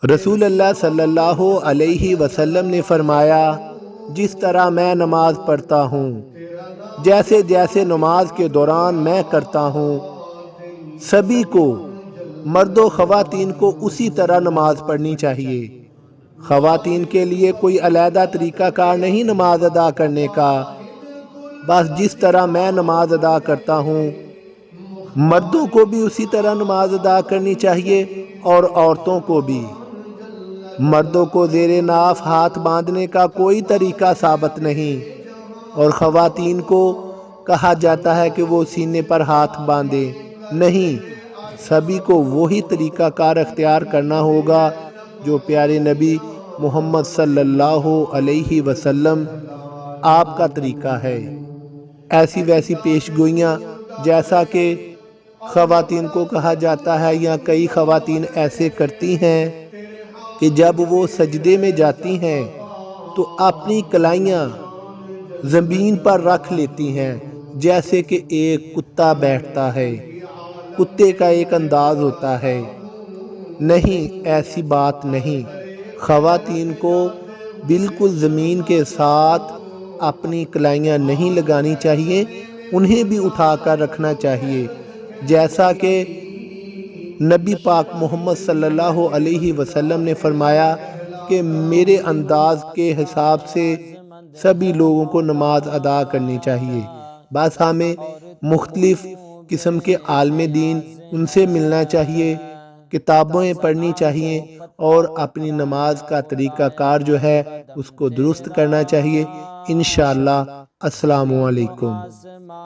رسول اللہ صلی اللہ علیہ وسلم نے فرمایا، جس طرح میں نماز پڑھتا ہوں، جیسے جیسے نماز کے دوران میں کرتا ہوں، سبھی کو، مرد و خواتین کو اسی طرح نماز پڑھنی چاہیے۔ خواتین کے لیے کوئی علیحدہ طریقہ کار نہیں نماز ادا کرنے کا، بس جس طرح میں نماز ادا کرتا ہوں، مردوں کو بھی اسی طرح نماز ادا کرنی چاہیے اور عورتوں کو بھی۔ مردوں کو زیر ناف ہاتھ باندھنے کا کوئی طریقہ ثابت نہیں، اور خواتین کو کہا جاتا ہے کہ وہ سینے پر ہاتھ باندھیں۔ نہیں، سبھی کو وہی طریقہ کار اختیار کرنا ہوگا جو پیارے نبی محمد صلی اللہ علیہ وسلم آپ کا طریقہ ہے۔ ایسی ویسی پیش گوئیاں جیسا کہ خواتین کو کہا جاتا ہے، یا کئی خواتین ایسے کرتی ہیں کہ جب وہ سجدے میں جاتی ہیں تو اپنی کلائیاں زمین پر رکھ لیتی ہیں، جیسے کہ ایک کتا بیٹھتا ہے، کتے کا ایک انداز ہوتا ہے۔ نہیں، ایسی بات نہیں۔ خواتین کو بالکل زمین کے ساتھ اپنی کلائیاں نہیں لگانی چاہیے، انہیں بھی اٹھا کر رکھنا چاہیے، جیسا کہ نبی پاک محمد صلی اللہ علیہ وسلم نے فرمایا کہ میرے انداز کے حساب سے سبھی لوگوں کو نماز ادا کرنی چاہیے۔ بس ہمیں مختلف قسم کے عالم دین، ان سے ملنا چاہیے، کتابیں پڑھنی چاہیے، اور اپنی نماز کا طریقہ کار جو ہے اس کو درست کرنا چاہیے۔ انشاءاللہ۔ السلام علیکم۔